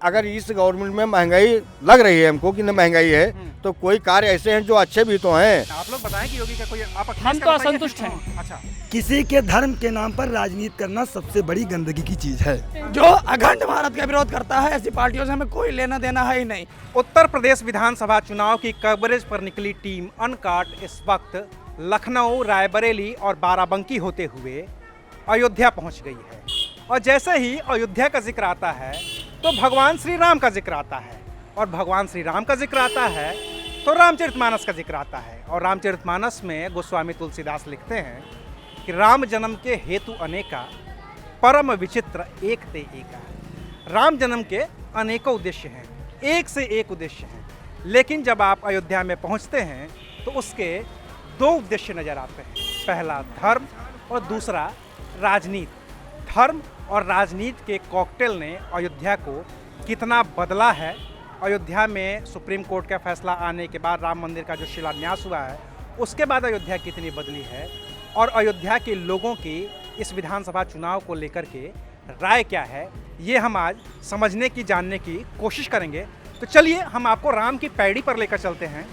अगर इस गवर्नमेंट में महंगाई लग रही है हमको कि न महंगाई है, तो कोई कार्य ऐसे हैं जो अच्छे भी तो हैं। आप लोग बताएं कि योगी का कोई आप हम तो असंतुष्ट हैं। अच्छा, किसी के धर्म के नाम पर राजनीति करना सबसे बड़ी गंदगी की चीज है। जो अखंड भारत का विरोध करता है, ऐसी पार्टियों से हमें कोई लेना देना है ही नहीं। उत्तर प्रदेश विधानसभा चुनाव की कवरेज पर निकली टीम अनकाट इस वक्त लखनऊ, रायबरेली और बाराबंकी होते हुए अयोध्या पहुंच गई है। और जैसे ही अयोध्या का जिक्र आता है तो भगवान श्री राम का जिक्र आता है, और भगवान श्री राम का जिक्र आता है तो रामचरितमानस का जिक्र आता है। और रामचरितमानस में गोस्वामी तुलसीदास लिखते हैं कि राम जन्म के हेतु अनेका, परम विचित्र एक ते एका। राम जन्म के अनेकों उद्देश्य हैं, एक से एक उद्देश्य हैं, लेकिन जब आप अयोध्या में पहुंचते हैं तो उसके दो उद्देश्य नजर आते हैं। पहला धर्म और दूसरा राजनीति। धर्म और राजनीति के कॉकटेल ने अयोध्या को कितना बदला है। अयोध्या में सुप्रीम कोर्ट का फैसला आने के बाद राम मंदिर का जो शिलान्यास हुआ है, उसके बाद अयोध्या कितनी बदली है, और अयोध्या के लोगों की इस विधानसभा चुनाव को लेकर के राय क्या है, ये हम आज समझने की, जानने की कोशिश करेंगे। तो चलिए हम आपको राम की पैड़ी पर लेकर चलते हैं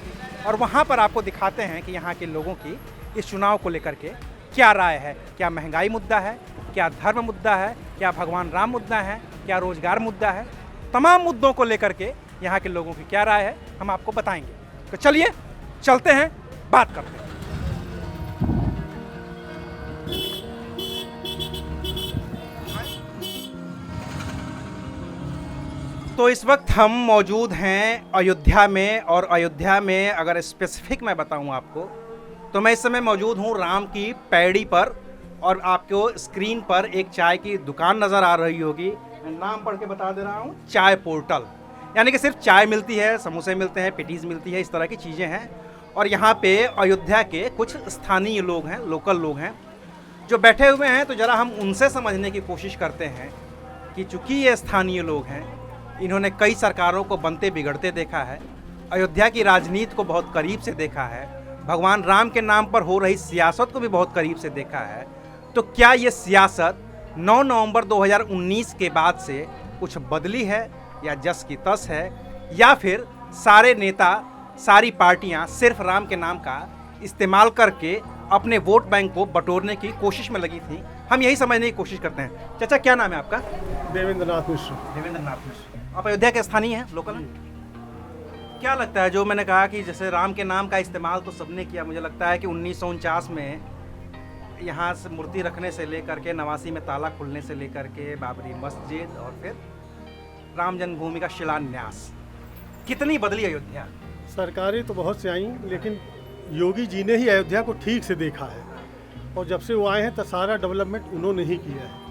और वहाँ पर आपको दिखाते हैं कि यहाँ के लोगों की इस चुनाव को लेकर के क्या राय है। क्या महंगाई मुद्दा है, क्या धर्म मुद्दा है, क्या भगवान राम मुद्दा है, क्या रोजगार मुद्दा है। तमाम मुद्दों को लेकर के यहाँ के लोगों की क्या राय है, हम आपको बताएंगे। तो चलिए चलते हैं, बात करते हैं। तो इस वक्त हम मौजूद हैं अयोध्या में, और अयोध्या में अगर स्पेसिफिक मैं बताऊं आपको तो मैं इस समय मौजूद हूं राम की पैड़ी पर, और आपको स्क्रीन पर एक चाय की दुकान नज़र आ रही होगी। मैं नाम पढ़ के बता दे रहा हूं, चाय पोर्टल। यानी कि सिर्फ चाय मिलती है, समोसे मिलते हैं, पेटीज मिलती है, इस तरह की चीज़ें हैं। और यहाँ पे अयोध्या के कुछ स्थानीय लोग हैं, लोकल लोग हैं जो बैठे हुए हैं। तो ज़रा हम उनसे समझने की कोशिश करते हैं कि चूँकि ये स्थानीय लोग हैं, इन्होंने कई सरकारों को बनते बिगड़ते देखा है, अयोध्या की राजनीति को बहुत करीब से देखा है, भगवान राम के नाम पर हो रही सियासत को भी बहुत करीब से देखा है। तो क्या ये सियासत 9 नवंबर 2019 के बाद से कुछ बदली है, या जस की तस है, या फिर सारे नेता, सारी पार्टियां सिर्फ राम के नाम का इस्तेमाल करके अपने वोट बैंक को बटोरने की कोशिश में लगी थी? हम यही समझने की कोशिश करते हैं। चाचा, क्या नाम है आपका? देवेंद्र नाथ मिश्र। देवेंद्र नाथ मिश्र। आप अयोध्या के स्थानीय हैं, लोकल हैं? क्या लगता है, जो मैंने कहा कि जैसे राम के नाम का इस्तेमाल तो सबने किया, मुझे लगता है कि 1949 में यहाँ से मूर्ति रखने से लेकर के 89 में ताला खुलने से लेकर के बाबरी मस्जिद और फिर राम जन्मभूमि का शिलान्यास, कितनी बदली अयोध्या। सरकारें तो बहुत से आई, लेकिन योगी जी ने ही अयोध्या को ठीक से देखा है, और जब से वो आए हैं तो सारा डेवलपमेंट उन्होंने ही किया है।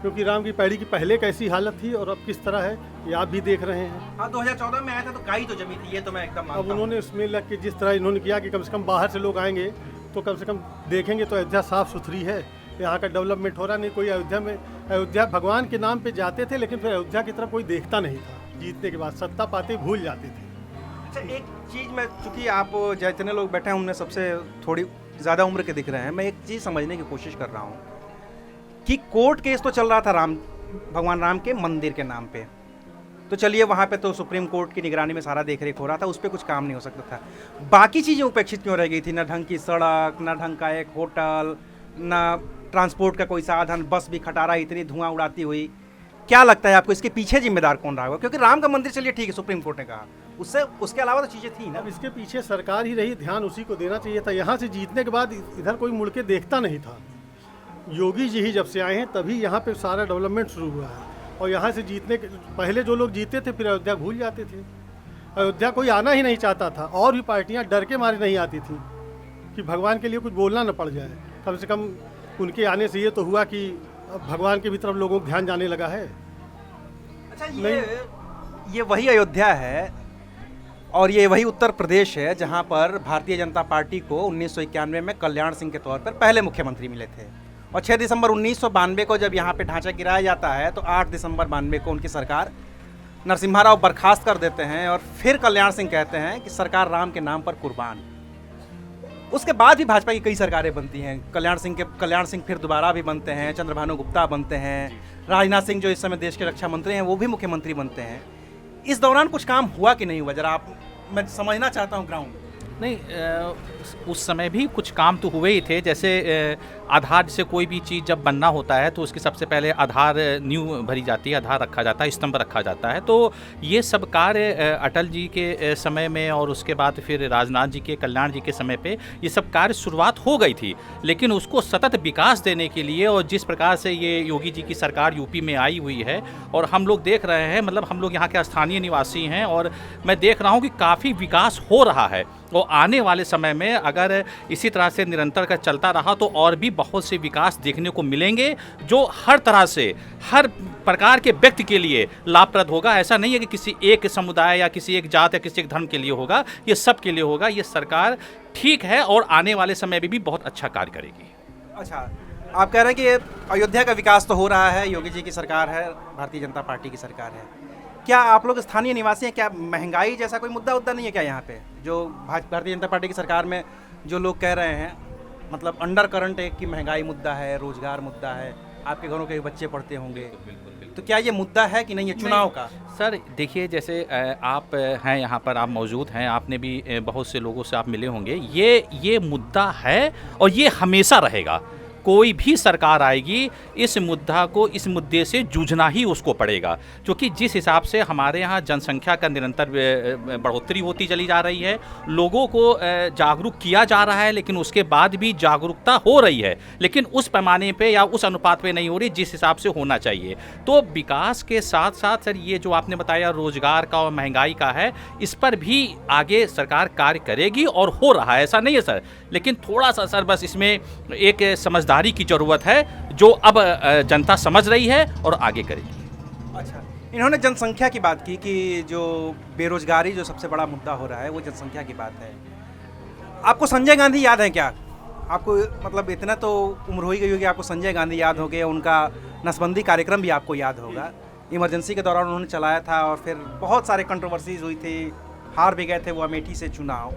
क्योंकि राम की पैड़ी की पहले कैसी हालत थी और अब किस तरह है, ये आप भी देख रहे हैं। हाँ, 2014 में आया था तो काई तो जमी थी, ये तो मैं एकदम मानता अब हूँ। उन्होंने उसमें लग के जिस तरह इन्होंने किया कि कम से कम बाहर से लोग आएंगे तो कम से कम देखेंगे तो अयोध्या साफ़ सुथरी है, यहाँ का डेवलपमेंट हो रहा। नहीं कोई अयोध्या भगवान के नाम पे जाते थे, लेकिन फिर अयोध्या की तरफ कोई देखता नहीं था। जीतने के बाद सत्ता पाते भूल जाते थे। अच्छा, एक चीज़ मैं, चूँकि आप जितने लोग बैठे हैं उनमें सबसे थोड़ी ज़्यादा उम्र के दिख रहे हैं, मैं एक चीज़ समझने की कोशिश कर रहा हूँ कि कोर्ट केस तो चल रहा था भगवान राम के मंदिर के नाम पे। तो चलिए, वहाँ पे तो सुप्रीम कोर्ट की निगरानी में सारा देख रेख हो रहा था, उस पर कुछ काम नहीं हो सकता था। बाकी चीज़ें उपेक्षित क्यों रह गई थी? ना ढंग की सड़क, ना ढंग का एक होटल, ना ट्रांसपोर्ट का कोई साधन, बस भी खटारा इतनी धुआं उड़ाती हुई। क्या लगता है आपको, इसके पीछे जिम्मेदार कौन रहा होगा? क्योंकि राम का मंदिर चलिए ठीक है, सुप्रीम कोर्ट ने कहा, उसके अलावा तो चीज़ें थी ना। अब इसके पीछे सरकार ही रही, ध्यान उसी को देना चाहिए था। यहाँ से जीतने के बाद इधर कोई मुड़ के देखता नहीं था। योगी जी ही जब से आए हैं तभी यहाँ पे सारा डेवलपमेंट शुरू हुआ है। और यहाँ से जीतने के पहले जो लोग जीते थे फिर अयोध्या भूल जाते थे। अयोध्या कोई आना ही नहीं चाहता था, और भी पार्टियाँ डर के मारे नहीं आती थी कि भगवान के लिए कुछ बोलना न पड़ जाए। कम से कम उनके आने से ये तो हुआ कि अब भगवान की भी तरफ लोगों को ध्यान जाने लगा है। अच्छा, ये वही अयोध्या है और ये वही उत्तर प्रदेश है जहाँ पर भारतीय जनता पार्टी को 1991 में कल्याण सिंह के तौर पर पहले मुख्यमंत्री मिले थे। और 6 दिसंबर 1992 को जब यहाँ पे ढांचा गिराया जाता है तो 8 दिसंबर 92 को उनकी सरकार नरसिम्हा राव बर्खास्त कर देते हैं और फिर कल्याण सिंह कहते हैं कि सरकार राम के नाम पर कुर्बान। उसके बाद भी भाजपा की कई सरकारें बनती हैं। कल्याण सिंह फिर दोबारा भी बनते हैं, चंद्रभानु गुप्ता बनते हैं, राजनाथ सिंह जो इस समय देश के रक्षा मंत्री हैं वो भी मुख्यमंत्री बनते हैं। इस दौरान कुछ काम हुआ कि नहीं हुआ, जरा आप, मैं समझना चाहता हूँ ग्राउंड। नहीं, उस समय भी कुछ काम तो हुए ही थे। जैसे आधार से कोई भी चीज़ जब बनना होता है तो उसके सबसे पहले आधार न्यू भरी जाती है, आधार रखा जाता है, स्तंभ रखा जाता है। तो ये सब कार्य अटल जी के समय में और उसके बाद फिर राजनाथ जी के, कल्याण जी के समय पे ये सब कार्य शुरुआत हो गई थी। लेकिन उसको सतत विकास देने के लिए, और जिस प्रकार से ये योगी जी की सरकार यूपी में आई हुई है और हम लोग देख रहे हैं, मतलब हम लोग यहाँ के स्थानीय निवासी हैं और मैं देख रहा हूँ कि काफ़ी विकास हो रहा है। और आने वाले समय में अगर इसी तरह से निरंतर का चलता रहा तो और भी बहुत से विकास देखने को मिलेंगे, जो हर तरह से, हर प्रकार के व्यक्ति के लिए लाभप्रद होगा। ऐसा नहीं है कि किसी एक समुदाय या किसी एक जात या किसी एक धर्म के लिए होगा, ये सब के लिए होगा। ये सरकार ठीक है और आने वाले समय में भी बहुत अच्छा कार्य करेगी। अच्छा, आप कह रहे हैं कि अयोध्या का विकास तो हो रहा है, योगी जी की सरकार है, भारतीय जनता पार्टी की सरकार है। क्या आप लोग स्थानीय निवासी हैं, क्या महंगाई जैसा कोई मुद्दा नहीं है क्या यहाँ पे, जो भारतीय जनता पार्टी की सरकार में जो लोग कह रहे हैं, मतलब अंडर करंट एक की महंगाई मुद्दा है, रोजगार मुद्दा है, आपके घरों के बच्चे पढ़ते होंगे, तो क्या ये मुद्दा है कि नहीं है चुनाव का? सर देखिए, जैसे आप हैं यहाँ पर, आप मौजूद हैं, आपने भी बहुत से लोगों से आप मिले होंगे। ये मुद्दा है और ये हमेशा रहेगा। कोई भी सरकार आएगी, इस मुद्दे से जूझना ही उसको पड़ेगा, क्योंकि जिस हिसाब से हमारे यहाँ जनसंख्या का निरंतर बढ़ोतरी होती चली जा रही है, लोगों को जागरूक किया जा रहा है, लेकिन उसके बाद भी जागरूकता हो रही है, लेकिन उस पैमाने पे या उस अनुपात पे नहीं हो रही जिस हिसाब से होना चाहिए। तो विकास के साथ साथ सर ये जो आपने बताया रोजगार का और महंगाई का है, इस पर भी आगे सरकार कार्य करेगी और हो रहा है, ऐसा नहीं है सर। लेकिन थोड़ा सा सर बस इसमें एक समझदारी की जरूरत है, जो अब जनता समझ रही है और आगे करेगी। अच्छा, इन्होंने जनसंख्या की बात की कि जो बेरोजगारी जो सबसे बड़ा मुद्दा हो रहा है वो जनसंख्या की बात है। आपको संजय गांधी याद है क्या? आपको मतलब इतना तो उम्र हो ही गई होगी, आपको संजय गांधी याद हो गए, उनका नसबंदी कार्यक्रम भी आपको याद होगा। इमरजेंसी के दौरान उन्होंने चलाया था और फिर बहुत सारे कंट्रोवर्सीज हुई थी, हार भी गए थे वो अमेठी से चुनाव।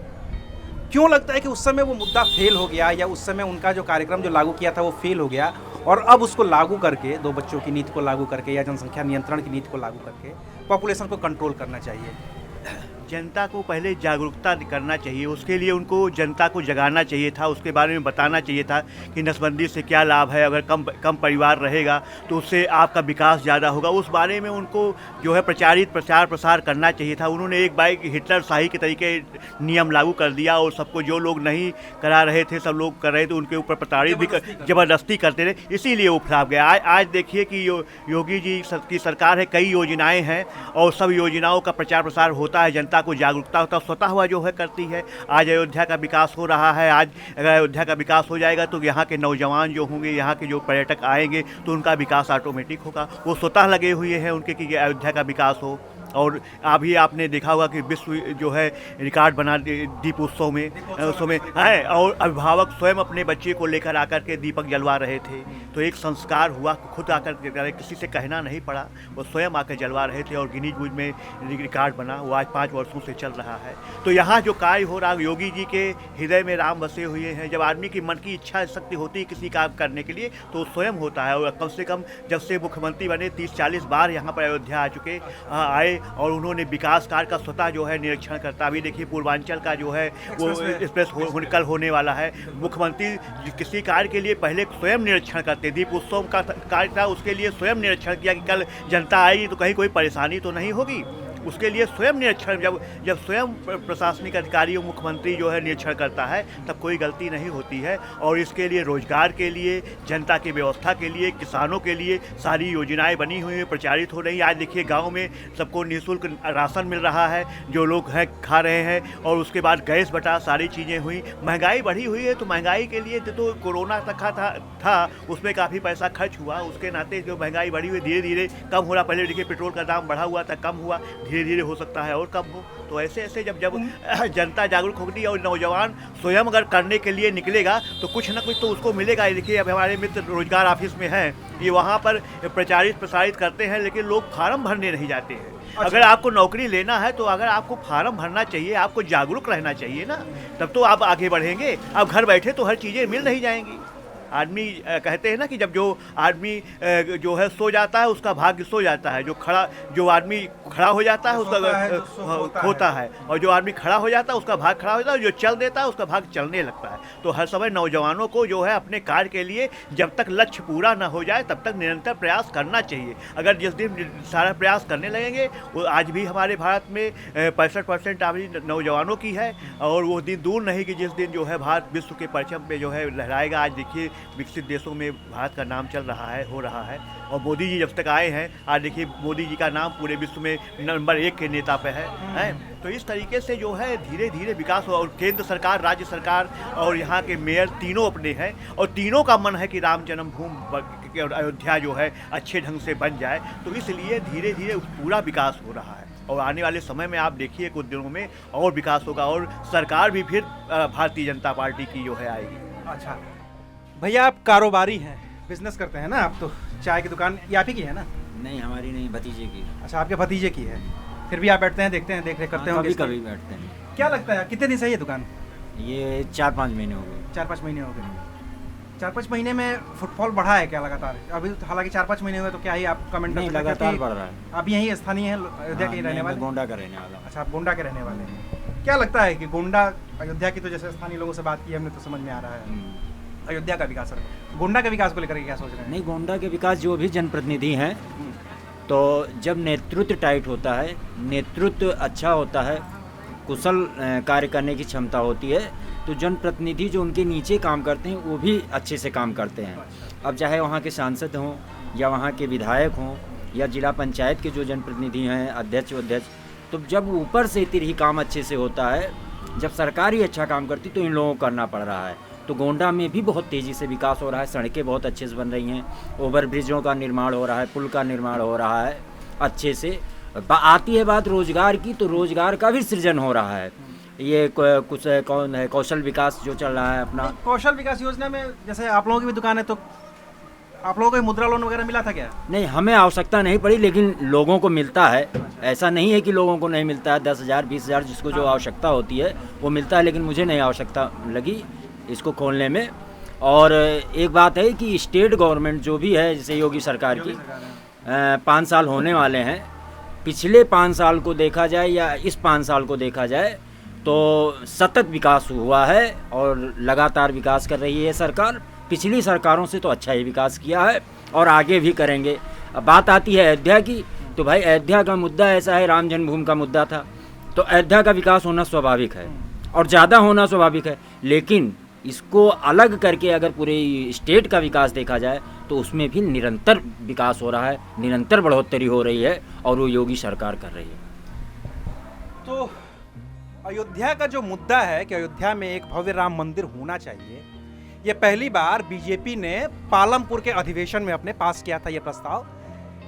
क्यों लगता है कि उस समय वो मुद्दा फेल हो गया, या उस समय उनका जो कार्यक्रम जो लागू किया था वो फेल हो गया, और अब उसको लागू करके, 2 बच्चों की नीति को लागू करके या जनसंख्या नियंत्रण की नीति को लागू करके पॉपुलेशन को कंट्रोल करना चाहिए? जनता को पहले जागरूकता करना चाहिए, उसके लिए उनको जनता को जगाना चाहिए था, उसके बारे में बताना चाहिए था कि नसबंदी से क्या लाभ है, अगर कम परिवार रहेगा तो उससे आपका विकास ज़्यादा होगा। उस बारे में उनको जो है प्रचार प्रसार करना चाहिए था। उन्होंने एक बार हिटलर शाही के तरीके नियम लागू कर दिया और सबको, जो लोग नहीं करा रहे थे सब लोग कर रहे थे, उनके ऊपर प्रताड़ित भी ज़बरदस्ती करते रहे, इसीलिए वो खिलाफ गया। आज देखिए कि योगी जी की सरकार है, कई योजनाएँ हैं और सब योजनाओं का प्रचार प्रसार होता है, जनता को जागरूकता होता है, स्वतः हुआ जो है करती है। आज अयोध्या का विकास हो रहा है। आज अगर अयोध्या का विकास हो जाएगा तो यहाँ के नौजवान जो होंगे, यहाँ के जो पर्यटक आएंगे तो उनका विकास ऑटोमेटिक होगा। वो स्वतः लगे हुए हैं उनके कि अयोध्या का विकास हो। और अभी आपने देखा होगा कि विश्व जो है रिकॉर्ड बना दीप उत्सव में है, और अभिभावक स्वयं अपने बच्चे को लेकर आकर के दीपक जलवा रहे थे। तो एक संस्कार हुआ, खुद आकर के, किसी से कहना नहीं पड़ा, वो स्वयं आकर जलवा रहे थे और गिनीज बुक में रिकॉर्ड बना। वो आज 5 वर्षों से चल रहा है। तो यहाँ जो कार्य हो रहा है, योगी जी के हृदय में राम बसे हुए हैं। जब आदमी की मन की इच्छा शक्ति होती है किसी काम करने के लिए तो स्वयं होता है। और कम से कम जब से मुख्यमंत्री बने 30-40 बार यहाँ पर अयोध्या आ चुके, आए, और उन्होंने विकास कार्य का स्वतः जो है निरीक्षण करता। अभी देखिए पूर्वांचल का जो है वो एक्सप्रेस कल होने वाला है। मुख्यमंत्री किसी कार्य के लिए पहले स्वयं निरीक्षण करते। दीप उत्सव का कार्य था, उसके लिए स्वयं निरीक्षण किया कि कल जनता आएगी तो कहीं कोई परेशानी तो नहीं होगी। उसके लिए स्वयं निरीक्षण, जब स्वयं प्रशासनिक अधिकारी और मुख्यमंत्री जो है निरीक्षण करता है तब कोई गलती नहीं होती है। और इसके लिए रोजगार के लिए, जनता की व्यवस्था के लिए, किसानों के लिए सारी योजनाएं बनी हुई हैं, प्रचारित हो रही हैं। आज देखिए गांव में सबको निःशुल्क राशन मिल रहा है, जो लोग हैं खा रहे हैं। और उसके बाद गैस बटा, सारी चीज़ें हुई। महंगाई बढ़ी हुई है तो महंगाई के लिए तो कोरोना तक था उसमें काफ़ी पैसा खर्च हुआ। उसके नाते जो महंगाई बढ़ी हुई धीरे धीरे कम हो रहा। पहले देखिए पेट्रोल का दाम बढ़ा हुआ था, कम हुआ, धीरे धीरे हो सकता है और कम हो। तो ऐसे ऐसे जब जनता जागरूक होगी और नौजवान स्वयं अगर करने के लिए निकलेगा तो कुछ ना कुछ तो उसको मिलेगा। देखिए अब हमारे मित्र रोजगार ऑफिस में हैं, ये वहाँ पर प्रसारित करते हैं, लेकिन लोग फार्म भरने नहीं जाते हैं। अच्छा। अगर आपको नौकरी लेना है तो अगर आपको फार्म भरना चाहिए, आपको जागरूक रहना चाहिए ना, तब तो आप आगे बढ़ेंगे। आप घर बैठे तो हर चीज़ें मिल नहीं जाएंगी। आदमी कहते हैं ना कि जब जो आदमी जो है सो जाता है उसका भाग्य सो जाता है, जो आदमी खड़ा हो जाता है उसका होता है, और जो आदमी खड़ा हो जाता है उसका भाग खड़ा हो जाता है, जो चल देता है उसका भाग चलने लगता है। तो हर समय नौजवानों को जो है अपने कार्य के लिए जब तक लक्ष्य पूरा ना हो जाए तब तक निरंतर प्रयास करना चाहिए। अगर जिस दिन सारा प्रयास करने लगेंगे, वो आज भी हमारे भारत में 65% आबादी नौजवानों की है, और वो दिन दूर नहीं कि जिस दिन जो है भारत विश्व के परचम पे जो है लहराएगा। आज देखिए विकसित देशों में भारत का नाम चल रहा है, हो रहा है, और मोदी जी जब तक आए हैं आज देखिए मोदी जी का नाम पूरे विश्व में नंबर 1 के नेता पे है। तो इस तरीके से जो है धीरे धीरे विकास हो, और केंद्र सरकार, राज्य सरकार और यहाँ के मेयर तीनों अपने हैं, और तीनों का मन है कि राम जन्मभूमि अयोध्या जो है अच्छे ढंग से बन जाए। तो इसलिए धीरे धीरे पूरा विकास हो रहा है, और आने वाले समय में आप देखिए कुछ दिनों में और विकास होगा, और सरकार भी फिर भारतीय जनता पार्टी की जो है आएगी। अच्छा भैया, आप कारोबारी हैं, बिजनेस करते हैं ना आप? तो चाय की दुकान ये आप ही की है ना? नहीं, हमारी नहीं, भतीजे की। अच्छा, आपके भतीजे की है। फिर भी आप बैठते हैं, देखते हैं, देख रेख करते होंगे? कभी बैठते हैं। क्या लगता है कितने दिन से ये दुकान? ये 4-5 महीने हो गए। 4-5 महीने हो गए। 4-5 महीने में फुटफॉल बढ़ा है क्या लगातार? अभी हालांकि 4-5 महीने हुए, तो क्या ही आप कमेंट नहीं, लगातार बढ़ रहा है। आप यहीं स्थानीय हैं, अयोध्या के रहने वाले? गोंडा का रहने वाला। अच्छा, आप गोंडा के रहने वाले हैं। क्या लगता है कि गोंडा अयोध्या की, तो जैसे स्थानीय लोगों से बात की हमने तो समझ में आ रहा है अयोध्या का विकास, गोंडा का विकास को लेकर क्या सोच रहे हैं? नहीं, गोंडा के विकास, जो भी जनप्रतिनिधि हैं, तो जब नेतृत्व टाइट होता है, नेतृत्व अच्छा होता है, कुशल कार्य करने की क्षमता होती है, तो जनप्रतिनिधि जो उनके नीचे काम करते हैं वो भी अच्छे से काम करते हैं। अब चाहे वहाँ के सांसद हों या वहाँ के विधायक हों या जिला पंचायत के जो जनप्रतिनिधि हैं, अध्यक्ष, तो जब ऊपर से इतना ही काम अच्छे से होता है, जब सरकार ही अच्छा काम करती तो इन लोगों को करना पड़ रहा है। तो गोंडा में भी बहुत तेज़ी से विकास हो रहा है, सड़कें बहुत अच्छे से बन रही हैं, ओवर ब्रिजों का निर्माण हो रहा है, पुल का निर्माण हो रहा है अच्छे से। आती है बात रोजगार की, तो रोजगार का भी सृजन हो रहा है। ये कुछ कौन है, कौशल विकास जो चल रहा है अपना। कौशल विकास योजना में जैसे आप लोगों की भी दुकान है, तो आप लोगों को मुद्रा लोन वगैरह मिला था क्या? नहीं, हमें आवश्यकता नहीं पड़ी, लेकिन लोगों को मिलता है। ऐसा नहीं है कि लोगों को नहीं मिलता है। 10,000 20,000 जिसको जो आवश्यकता होती है वो मिलता है, लेकिन मुझे नहीं आवश्यकता लगी इसको खोलने में। और एक बात है कि स्टेट गवर्नमेंट जो भी है, जैसे योगी सरकार की 5 साल होने वाले हैं, पिछले 5 साल को देखा जाए या इस 5 साल को देखा जाए तो सतत विकास हुआ है और लगातार विकास कर रही है सरकार। पिछली सरकारों से तो अच्छा ही विकास किया है और आगे भी करेंगे। अब बात आती है अयोध्या की, तो भाई अयोध्या का मुद्दा ऐसा है, राम जन्मभूमि का मुद्दा था, तो अयोध्या का विकास होना स्वाभाविक है और ज़्यादा होना स्वाभाविक है। लेकिन इसको अलग करके अगर पूरे स्टेट का विकास देखा जाए तो उसमें भी निरंतर विकास हो रहा है, निरंतर बढ़ोतरी हो रही है, और वो योगी सरकार कर रही है। तो अयोध्या का जो मुद्दा है कि अयोध्या में एक भव्य राम मंदिर होना चाहिए, ये पहली बार बीजेपी ने पालमपुर के अधिवेशन में अपने पास किया था ये प्रस्ताव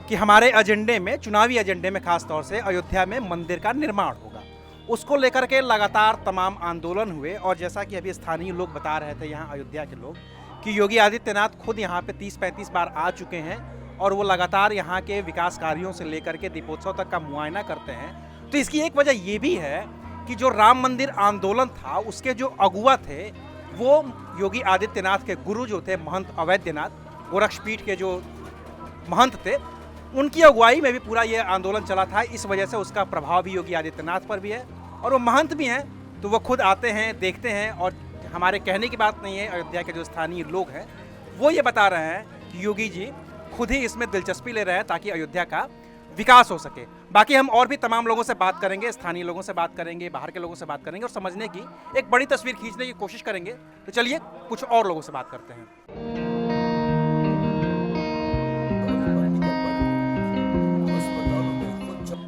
कि हमारे एजेंडे में, चुनावी एजेंडे में खास तौर से अयोध्या में मंदिर का निर्माण होगा। उसको लेकर के लगातार तमाम आंदोलन हुए, और जैसा कि अभी स्थानीय लोग बता रहे थे, यहाँ अयोध्या के लोग, कि योगी आदित्यनाथ खुद यहाँ पे 30-35 बार आ चुके हैं और वो लगातार यहाँ के विकास कार्यों से लेकर के दीपोत्सव तक का मुआयना करते हैं। तो इसकी एक वजह ये भी है कि जो राम मंदिर आंदोलन था उसके जो अगुआ थे वो योगी आदित्यनाथ के गुरु जो थे महंत अवैधनाथ, गोरक्षपीठ के जो महंत थे, उनकी अगुवाई में भी पूरा ये आंदोलन चला था। इस वजह से उसका प्रभाव भी योगी आदित्यनाथ पर भी है, और वो महंत भी हैं तो वो खुद आते हैं, देखते हैं, और हमारे कहने की बात नहीं है, अयोध्या के जो स्थानीय लोग हैं वो ये बता रहे हैं कि योगी जी खुद ही इसमें दिलचस्पी ले रहे हैं ताकि अयोध्या का विकास हो सके। बाकी हम और भी तमाम लोगों से बात करेंगे, स्थानीय लोगों से बात करेंगे, बाहर के लोगों से बात करेंगे और समझने की एक बड़ी तस्वीर खींचने की कोशिश करेंगे। तो चलिए कुछ और लोगों से बात करते हैं।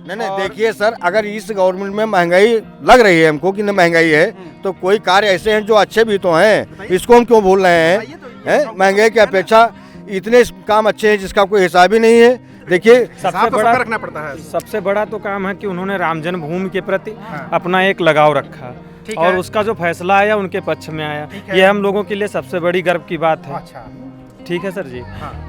नहीं, देखिए सर, अगर इस गवर्नमेंट में महंगाई लग रही है हमको कि न महंगाई है, तो कोई कार्य ऐसे हैं जो अच्छे भी तो हैं, इसको हम क्यों भूल रहे हैं? महंगाई की अपेक्षा इतने काम अच्छे हैं जिसका कोई हिसाब ही नहीं है। देखिए, सबसे बड़ा रखना पड़ता है। सबसे बड़ा तो काम है कि उन्होंने राम जन्मभूमि के प्रति अपना एक लगाव रखा और उसका जो फैसला आया उनके पक्ष में आया, ये हम लोगों के लिए सबसे बड़ी गर्व की बात है। ठीक है सर जी।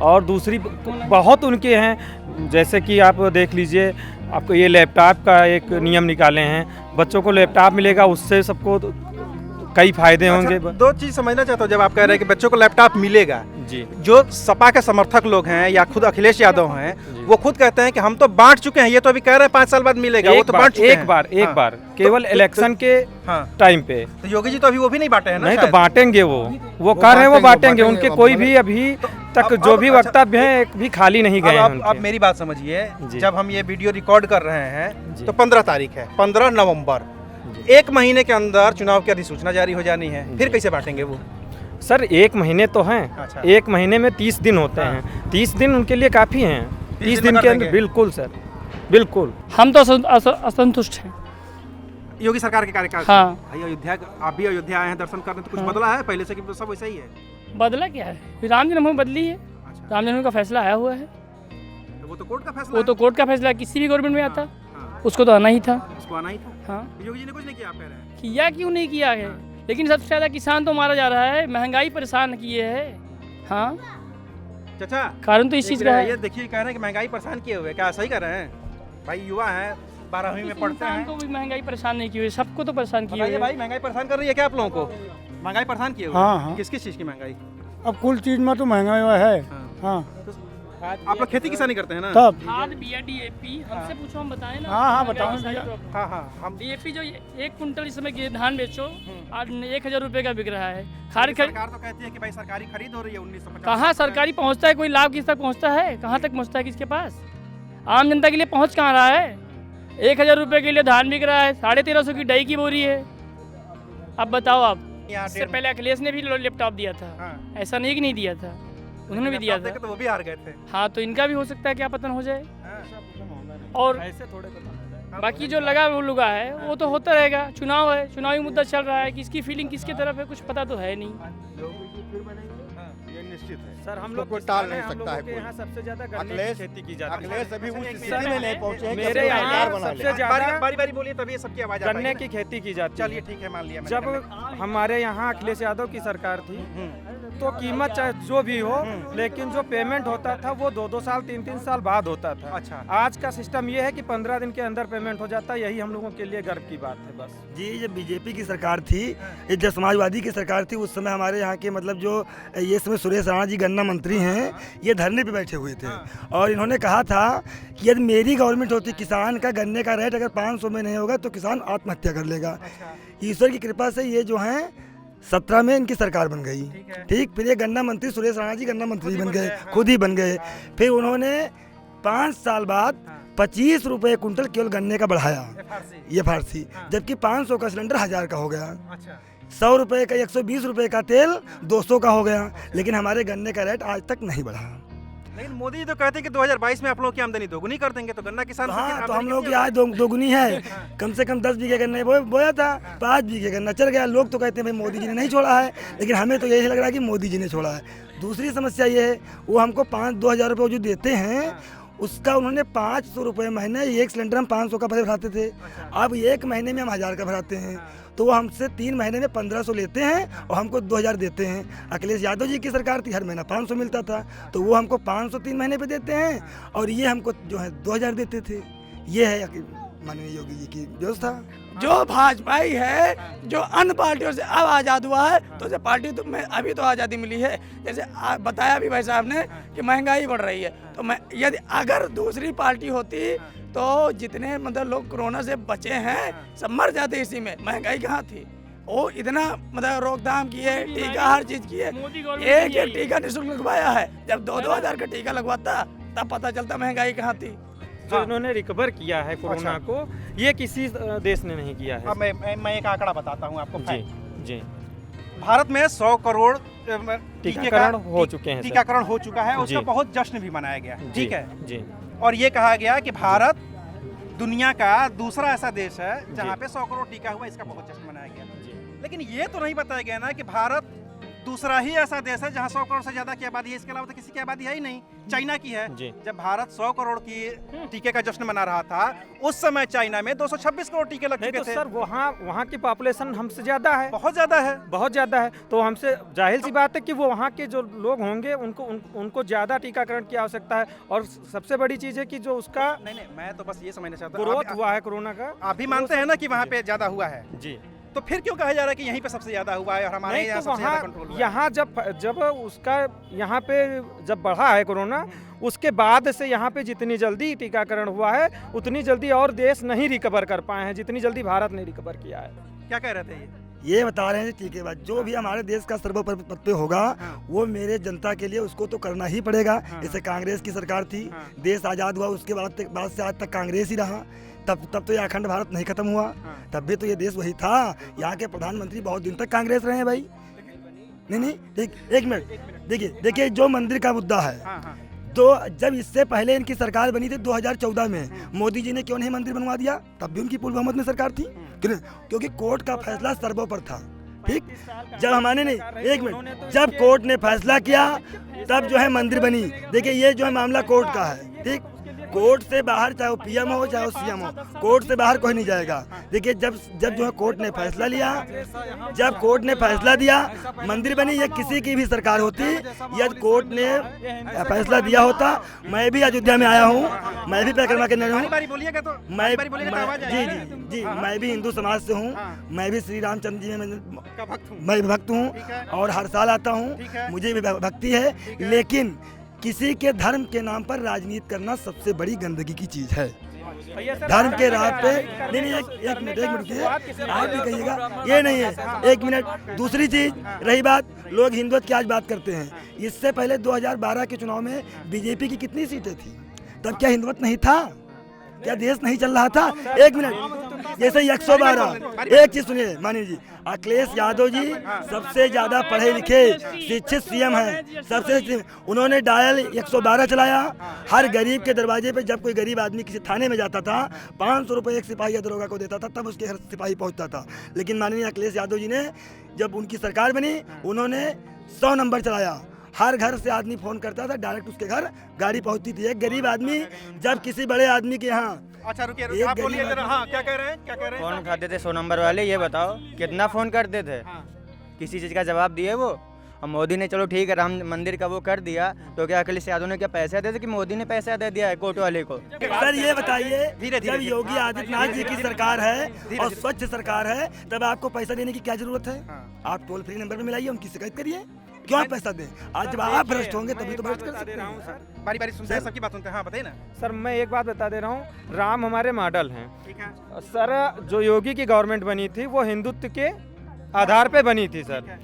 और दूसरी बहुत उनके हैं, जैसे कि आप देख लीजिए, आपको ये लैपटॉप का एक नियम निकाले हैं, बच्चों को लैपटॉप मिलेगा, उससे सबको कई फायदे होंगे। अच्छा, दो चीज समझना चाहता हूँ। जब आप कह रहे हैं कि बच्चों को लैपटॉप मिलेगा, जी जो सपा के समर्थक लोग हैं या खुद अखिलेश यादव हैं, वो खुद कहते हैं कि हम तो बांट चुके हैं, ये तो अभी कह रहे हैं 5 साल बाद मिलेगा, वो तो बांट चुके हैं। एक बार केवल इलेक्शन के टाइम पे। तो योगी जी तो अभी वो भी नहीं बांटे हैं ना? नहीं तो बांटेंगे, वो कर रहे हैं, वो बांटेंगे। उनके कोई भी अभी तक जो भी वक्तव्य हैं एक भी खाली नहीं गए हैं। अब मेरी बात समझिए, जब हम ये वीडियो रिकॉर्ड कर रहे हैं तो 15 तारीख है, 15 नवंबर, 1 महीने के अंदर चुनाव की अधिसूचना जारी हो जानी है, फिर कैसे बांटेंगे वो? सर 1 महीने तो हैं। अच्छा। 1 महीने में 30 दिन होते हैं, 30 दिन उनके लिए काफ़ी हैं। 30 दिन के अंदर बिल्कुल सर, बिल्कुल। हम तो असंतुष्ट हैं योगी सरकार के कार्यकाल से। हाँ। भाई अयोध्या, आप भी अयोध्या आए हैं दर्शन करने, तो कुछ बदला है पहले से कि सब वैसा ही है? बदला क्या है, राम जन्मभूमि बदली है। अच्छा। राम जन्मभूमि का फैसला आया हुआ है, तो वो तो कोर्ट का फैसला वो तो कोर्ट का फैसला किसी भी गवर्नमेंट में आता, उसको तो आना ही था। उसको आना ही था। हाँ, योगी जी ने कुछ नहीं किया, आप कह रहे हैं? किया क्यों नहीं किया है, लेकिन सबसे ज़्यादा किसान तो मारा जा रहा है, महंगाई परेशान किए है। हाँ, चाचा कारण तो इस चीज़ का है। ये देखिए, कह रहे हैं कि महंगाई परेशान किए हुए, क्या सही कर रहे हैं? भाई युवा हैं, 12वीं में पढ़ते हैं, को भी महंगाई परेशान नहीं की हुई, सबको तो परेशान किए बताइए हुए। भाई, महंगाई परेशान कर रही है क्या आप लोगों को? महंगाई परेशान किए हुए? हाँ, हाँ। किस किस चीज़ की महंगाई? अब कुल चीज में तो महंगाई हुआ है। हाँ, आप लोग खेती किसानी करते हैं ना? तब खाद बिया DAP हमसे पूछो, हम बताएं ना। हाँ, बताओ भैया। हाँ हाँ, हम DAP जो 1 कुंटल इस समय धान बेचो आज 1000 रुपये का बिक रहा है। खाद सरकार तो कहती है कि भाई सरकारी खरीद हो रही है 1950। कहाँ सरकारी पहुँचता है, कोई लाभ किस तक पहुँचता है, कहाँ तक पहुँचता है किसके पास? आम जनता के लिए पहुँच कहाँ रहा है? 1000 रुपये के लिए धान बिक रहा है, 1350 की डाई की बोरी है। अब बताओ आप, इससे पहले अखिलेश ने भी लैपटॉप दिया था, ऐसा नहीं कि नहीं दिया था, उन्होंने भी दिया था। तो वो भी हार गए थे। हाँ, तो इनका भी हो सकता है क्या पतन हो जाए। और बाकी जो लगा वो लुगा है वो तो होता रहेगा, चुनाव है, चुनावी मुद्दा चल रहा है, किसकी फीलिंग किसके तरफ है कुछ पता तो है नहीं। ये निश्चित है सर हम इसको लोग कोई टाल नहीं सकता है के यहाँ कोई। सबसे ज्यादा गन्ने की अखिलेश खेती की जाती है। अखिलेश अभी उस स्थिति समय में नहीं पहुंचे हैं कि मेरे अपनी यहाँ सरकार बना ले। सबसे ज्यादा बारी बारी बोलिए, तभी सबकी आवाज आ गन्ने पाएगी की खेती की जाती ना। चलिए है। ठीक है, मान लिया मैंने जब गन्ने- हमारे यहाँ अखिलेश यादव की सरकार थी तो कीमत चाहे जो भी हो, लेकिन जो पेमेंट होता था वो 2-2 साल 3-3 साल बाद होता था। अच्छा। आज का सिस्टम ये है कि 15 दिन के अंदर पेमेंट हो जाता है, यही हम लोगों के लिए गर्व की बात है बस। जी, जब बीजेपी की सरकार थी, ये जब समाजवादी की सरकार थी, उस समय हमारे यहाँ के मतलब जो ये समय सुरेश राणा जी गन्ना मंत्री हैं, ये धरने पे बैठे हुए थे और इन्होंने कहा था कि यदि मेरी गवर्नमेंट होती, किसान का गन्ने का रेट अगर 500 में नहीं होगा तो किसान आत्महत्या कर लेगा। ईश्वर की कृपा से ये जो हैं 17 में इनकी सरकार बन गई। ठीक, फिर ये गन्ना मंत्री सुरेश राणा जी गन्ना मंत्री बन गए, खुद ही बन गए। फिर उन्होंने 5 साल बाद 25 रुपये कुंटल केवल गन्ने का बढ़ाया, ये फारसी, जबकि 500 का सिलेंडर 1000 का हो गया। 100 रुपये का 120 रुपये का तेल 200 का हो गया, लेकिन हमारे गन्ने का रेट आज तक नहीं बढ़ा। लेकिन मोदी जी तो कहते हैं कि 2022 में आप लोगों की आमदनी दोगुनी कर देंगे, तो गन्ना किसान हाँ, तो हम लोग की आज दोगुनी है। कम से कम 10 बीघे गन्ना बोया था, 5 बीघे गन्ना चल गया। लोग तो कहते हैं भाई मोदी जी ने नहीं छोड़ा है, लेकिन हमें तो यही लग रहा है कि मोदी जी ने छोड़ा है। दूसरी समस्या ये है, वो हमको 2,000 रुपये जो देते हैं उसका उन्होंने 500 रुपये महीने, एक सिलेंडर हम 500 का पहले भराते थे, अब 1 महीने में हम 1000 का भराते हैं, तो वो हमसे 3 महीने में 1500 लेते हैं और हमको 2000 देते हैं। अखिलेश यादव जी की सरकार थी, हर महीना 500 मिलता था, तो वो हमको 500 3 महीने पे देते हैं और ये हमको जो है 2000 देते थे। ये है माननीय योगी जी की व्यवस्था। जो भाजपाई है, जो अन्य पार्टियों से अब आज़ाद हुआ है, तो जो पार्टी तो में अभी तो आज़ादी मिली है, जैसे बताया भी भाई साहब ने कि महंगाई बढ़ रही है, तो मैं यदि अगर दूसरी पार्टी होती तो जितने मतलब लोग कोरोना से बचे हैं सब मर जाते इसी में। महंगाई कहाँ थी, वो इतना मतलब रोकथाम की है, टीका हर चीज़ की है, एक टीका निःशुल्क लगवाया है। जब 2-2 हज़ार का टीका लगवाता तब पता चलता महंगाई कहाँ थी। जो इन्होंने रिकवर किया है कोरोना को, ये किसी देश ने नहीं किया है। अब मैं एक आंकड़ा बताता हूँ आपको। जी जी, भारत में 100 करोड़ टीकाकरण हो चुके हैं, टीकाकरण हो चुका है, उसका बहुत जश्न भी मनाया गया, ठीक है जी। और ये कहा गया कि भारत दुनिया का दूसरा ऐसा देश है जहाँ पे 100 करोड़ टीका हुआ, इसका बहुत जश्न मनाया गया। लेकिन ये तो नहीं बताया गया ना कि भारत दूसरा ही ऐसा देश है जहाँ 100 करोड़ से ज्यादा की आबादी है, इसके अलावा तो किसी की आबादी है ही नहीं, चाइना की है। जब भारत 100 करोड़ की टीके का जश्न मना रहा था, उस समय चाइना में 226 करोड़ टीके लग चुके थे। सर वहाँ की पॉपुलेशन हमसे ज्यादा है, बहुत ज्यादा है, बहुत ज्यादा है, तो हमसे जाहिर सी बात है कि वो वहाँ के जो लोग होंगे उनको ज्यादा टीकाकरण की आवश्यकता है। और सबसे बड़ी चीज है कि जो उसका नहीं मैं तो बस ये समझना चाहता हूँ, ग्रोथ हुआ है कोरोना का, आप भी मानते हैं ना कि वहाँ पे ज्यादा हुआ है जी, तो फिर क्यों कहा जा रहा है कि यहीं पे सबसे ज्यादा हुआ है और हमारे नहीं यहाँ तो सबसे ज्यादा वहाँ कंट्रोल हुआ है? यहाँ जब उसका यहाँ पे जब बढ़ा है कोरोना, उसके बाद से यहाँ पे जितनी जल्दी टीकाकरण हुआ है उतनी जल्दी और देश नहीं रिकवर कर पाए हैं जितनी जल्दी भारत ने रिकवर किया है। क्या कह रहे थे ये बता रहे हैं ठीक है बात, जो भी हमारे देश का सर्वोपरि होगा वो मेरे जनता के लिए उसको तो करना ही पड़ेगा। जैसे कांग्रेस की सरकार थी, देश आज़ाद हुआ उसके बाद से आज तक कांग्रेस ही रहा, तब तो ये अखंड भारत नहीं खत्म हुआ, तब भी तो ये देश वही था। यहाँ के प्रधानमंत्री बहुत दिन तक कांग्रेस रहे हैं भाई। नहीं एक मिनट देखिए जो मंदिर का मुद्दा है, तो जब इससे पहले इनकी सरकार बनी थी 2014 में, मोदी जी ने क्यों नहीं मंदिर बनवा दिया? तब भी उनकी पूर्ण बहुमत में सरकार थी, क्योंकि कोर्ट का फैसला सर्वोपरि था। ठीक, जब हमारे नहीं एक मिनट जब कोर्ट ने फैसला किया तब जो है मंदिर बनी। देखिए ये जो है मामला कोर्ट का है, ठीक, कोर्ट से बाहर चाहे वो पीएम हो चाहे वो सीएम हो, कोर्ट से बाहर कोई नहीं जाएगा। देखिए जब जो है कोर्ट ने फैसला लिया, जब कोर्ट ने फैसला दिया मंदिर बनी। ये किसी की भी सरकार होती, यदि कोर्ट ने फैसला दिया होता, मैं भी अयोध्या में आया हूँ, मैं भी परिक्रमा करने हूँ, जी मैं भी हिंदू समाज से हूँ, मैं भी श्री रामचंद्र जी में मैं भक्त हूँ और हर साल आता हूँ, मुझे भी भक्ति है। लेकिन किसी के धर्म के नाम पर राजनीति करना सबसे बड़ी गंदगी की चीज है। धर्म के राह पे नहीं एक मिनट रुकिए, आप भी कहिएगा, ये नहीं है। एक मिनट, दूसरी चीज रही बात, लोग हिंदुत्व की आज बात करते हैं। इससे पहले 2012 के चुनाव में बीजेपी की कितनी सीटें थी? तब क्या हिंदुत्व नहीं था? क्या देश नहीं चल रहा था? एक मिनट, जैसे 112, एक चीज सुनिए मानिए जी, अखिलेश यादव जी सबसे ज्यादा पढ़े लिखे शिक्षित सीएम हैं, सबसे उन्होंने डायल 112 चलाया। हर गरीब के दरवाजे पे जब कोई गरीब आदमी किसी थाने में जाता था 500 रुपये एक सिपाही या दरोगा को देता था, तब उसके घर सिपाही पहुंचता था। लेकिन माननीय अखिलेश यादव जी ने जब उनकी सरकार बनी उन्होंने 100 नंबर चलाया। हर घर से आदमी फोन करता था, डायरेक्ट उसके घर गाड़ी पहुंचती थी। एक गरीब आदमी जब किसी बड़े आदमी के यहाँ, अच्छा रुकिए आप बोलिए जरा, हाँ क्या कह रहे हैं? फोन उठाते थे 100 नंबर वाले, ये बताओ कितना फोन करते थे? किसी चीज़ का जवाब दिए वो? और मोदी ने चलो ठीक है राम मंदिर का वो कर दिया, तो क्या अखिलेश यादव ने क्या पैसा दे थे कि मोदी ने पैसा दे दिया है कोर्ट वाले को? सर ये बताइए, जब योगी आदित्यनाथ जी की सरकार है और स्वच्छ सरकार है, तब आपको पैसा देने की क्या जरूरत है? आप टोल फ्री नंबर पे मिलाइए, उनकी शिकायत करिए, क्यों पैसा दें? आज जब आप भ्रष्ट होंगे तभी तो भ्रष्ट कर सकते हैं। बारी बारी सुनते हैं, सबकी बात सुनते हैं। हाँ बताइए ना सर, मैं एक बात बता दे रहा हूँ, राम हमारे मॉडल हैं। ठीक है सर, जो योगी की गवर्नमेंट बनी थी वो हिंदुत्व के आधार पे बनी थी सर।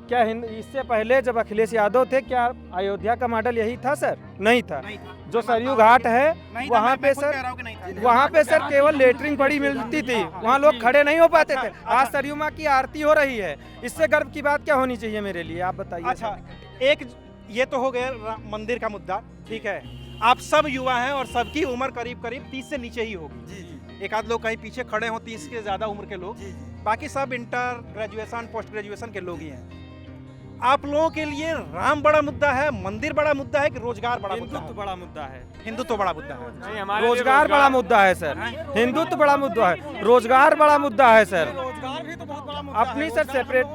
क्या इससे पहले जब अखिलेश यादव थे, क्या अयोध्या का मॉडल यही था सर? नहीं था। जो सरयू घाट है वहाँ पे सर केवल लेटरिन पड़ी मिलती थी, वहाँ लोग खड़े नहीं हो पाते थे। आज सरयू माँ की आरती हो रही है, इससे गर्व की बात क्या होनी चाहिए मेरे लिए, आप बताइए। अच्छा, एक ये तो हो गया मंदिर का मुद्दा, ठीक है। आप सब युवा हैं और सबकी उम्र करीब करीब 30 से नीचे ही होगी। एक आध लोग कहीं पीछे खड़े हों 30 के ज्यादा उम्र के लोग, बाकी सब इंटर ग्रेजुएशन पोस्ट ग्रेजुएशन के लोग ही हैं। आप लोगों के लिए राम बड़ा मुद्दा है, मंदिर बड़ा मुद्दा है कि रोजगार बड़ा मुद्दा है? हिंदुत्व बड़ा मुद्दा है। हिंदुत्व बड़ा मुद्दा है, रोजगार बड़ा मुद्दा है सर। हिंदुत्व बड़ा मुद्दा है, रोजगार बड़ा मुद्दा है सर। अपनी सर सेपरेट,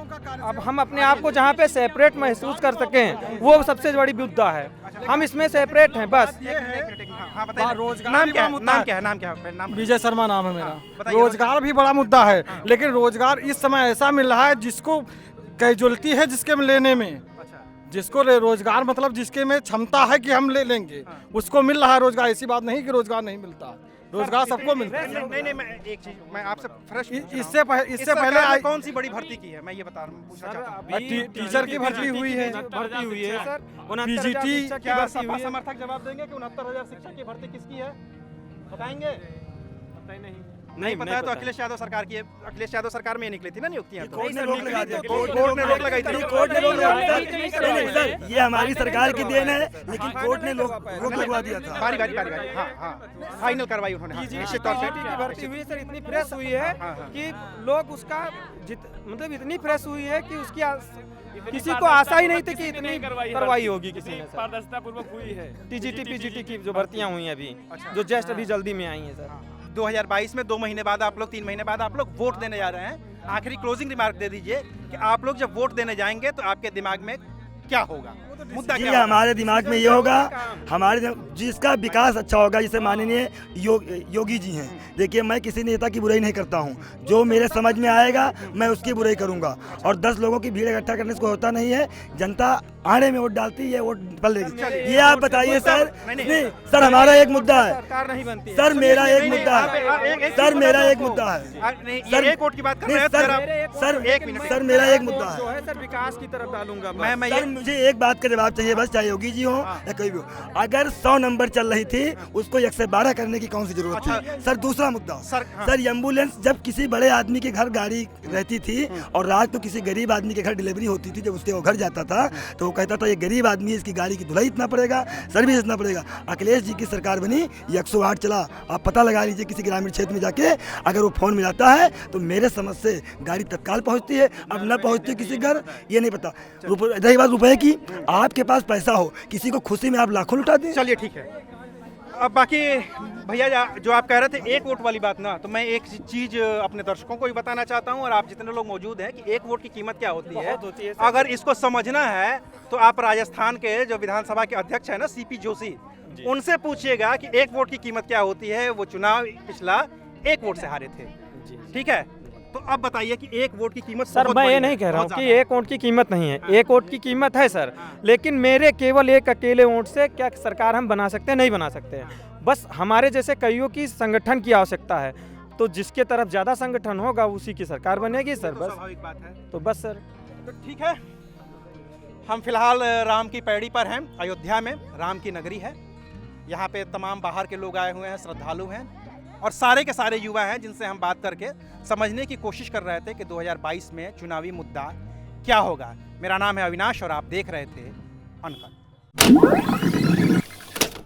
अब हम अपने आप को जहाँ पे सेपरेट महसूस कर सकें वो सबसे बड़ी मुद्दा है। हम इसमें सेपरेट हैं बस। नाम क्या है? विजय शर्मा नाम है मेरा। रोजगार भी बड़ा मुद्दा है, लेकिन रोजगार इस समय ऐसा मिल रहा है जिसको कैजुअलिटी है जिसके में लेने में, जिसको रोजगार मतलब जिसके में क्षमता है कि हम ले लेंगे उसको मिल रहा है रोजगार। ऐसी बात नहीं कि रोजगार नहीं मिलता, रोजगार सबको मिलता है। नहीं मैं एक चीज मैं आपसे फ्रेश इससे पहले कौन सी बड़ी भर्ती की है, मैं ये बता रहा हूँ। टीचर की भर्ती हुई है सर। पीजीटी क्या समर्थक जवाब देंगे कि 69,000 शिक्षक की भर्ती किसकी है, बताएंगे? नहीं पता है तो अखिलेश यादव सरकार की है। अखिलेश यादव सरकार में निकली थी ना नियुक्तियां, कोर्ट ने रोक लगा दिया। कोर्ट ने रोक लगाई थी। कोर्ट ने रोक लगा दिया। ये हमारी सरकार की देन है, लेकिन कोर्ट ने रोक लगवा दिया था। बारी हाँ फाइनल कार्रवाई उन्होंने निश्चित तौर से की भर्ती हुई सर, इतनी फ्रेश हुई है कि लोग उसका मतलब इतनी फ्रेश हुई है कि उसकी किसी को आशा ही नहीं थी कि इतनी कार्रवाई होगी किसी ने। पारदर्शिता पूर्वक हुई है। टीजीटी पीजीटी की जो भर्तियां हुई हैं अभी, जो जस्ट अभी जल्दी में आई हैं सर। 2022 में 2 महीने बाद आप लोग 3 महीने बाद आप लोग वोट देने जा रहे हैं। आखिरी क्लोजिंग रिमार्क दे दीजिए कि आप लोग जब वोट देने जाएंगे तो आपके दिमाग में क्या होगा? वो तो मुद्दा जी क्या हमारे दिमाग में ये होगा, जिसका विकास अच्छा होगा, जैसे माननीय योगी जी हैं। देखिए मैं किसी नेता की बुराई नहीं करता हूँ, जो मेरे समझ में आएगा मैं उसकी बुराई करूँगा। और 10 लोगों की भीड़ इकट्ठा करने से कोई होता नहीं है। जनता आने में वोट डालती है, वोट पल लेगी। ये आप बताइए सर। नहीं सर, हमारा एक मुद्दा है सर, मेरा एक मुद्दा है सर, मेरा एक मुद्दा है सर, एक वोट की बात कर रहे हैं सर, एक मिनट सर मेरा एक मुद्दा है सर, विकास की तरफ डालूंगा मैं सर, मुझे एक बात का जवाब चाहिए बस, चाहे योगी जी हो या कोई भी हो। अगर 100 नंबर चल रही थी उसको 112 करने की कौन सी जरूरत थी सर? दूसरा मुद्दा सर, एम्बुलेंस जब किसी बड़े आदमी के घर गाड़ी रहती थी और रात को किसी गरीब आदमी के घर डिलीवरी होती थी, जब उसके वो घर जाता था तो वो कहता था ये गरीब आदमी है, इसकी गाड़ी की धुलाई इतना पड़ेगा, सर्विस इतना पड़ेगा। अखिलेश जी की सरकार बनी, 108 चला। आप पता लगा लीजिए किसी ग्रामीण क्षेत्र में जाके, अगर वो फोन मिलाता है तो मेरे समझ से गाड़ी तत्काल पहुंचती है। अब न पहुंचती किसी घर, ये नहीं पता। रही बात रुपए की, आपके पास पैसा हो, किसी को खुशी में आप लाखों लुटा दें। चलिए ठीक है। अब बाकी भैया जो आप कह रहे थे एक वोट वाली बात ना, तो मैं एक चीज अपने दर्शकों को भी बताना चाहता हूं और आप जितने लोग मौजूद हैं कि एक वोट की कीमत क्या होती है। अगर इसको समझना है तो आप राजस्थान के जो विधानसभा के अध्यक्ष है ना, सीपी जोशी, उनसे पूछिएगा कि एक वोट की कीमत क्या होती है। वो चुनाव पिछला एक वोट से हारे थे, ठीक है। तो अब बताइए कि एक वोट की कीमत सर, मैं ये नहीं कह रहा हूँ कि एक वोट की कीमत नहीं है, एक वोट की कीमत है सर, लेकिन मेरे केवल एक अकेले वोट से क्या सरकार हम बना सकते हैं? नहीं बना सकते हैं। बस हमारे जैसे कईयों की संगठन की आवश्यकता है, तो जिसके तरफ ज़्यादा संगठन होगा उसी की सरकार बनेगी सर। बस स्वाभाविक बात है। तो बस सर, तो ठीक है, हम फिलहाल राम की पैड़ी पर हैं, अयोध्या में राम की नगरी है। यहाँ पे तमाम बाहर के लोग आए हुए हैं, श्रद्धालु हैं और सारे के सारे युवा हैं जिनसे हम बात करके समझने की कोशिश कर रहे थे कि 2022 में चुनावी मुद्दा क्या होगा। मेरा नाम है अविनाश और आप देख रहे थे अनकट।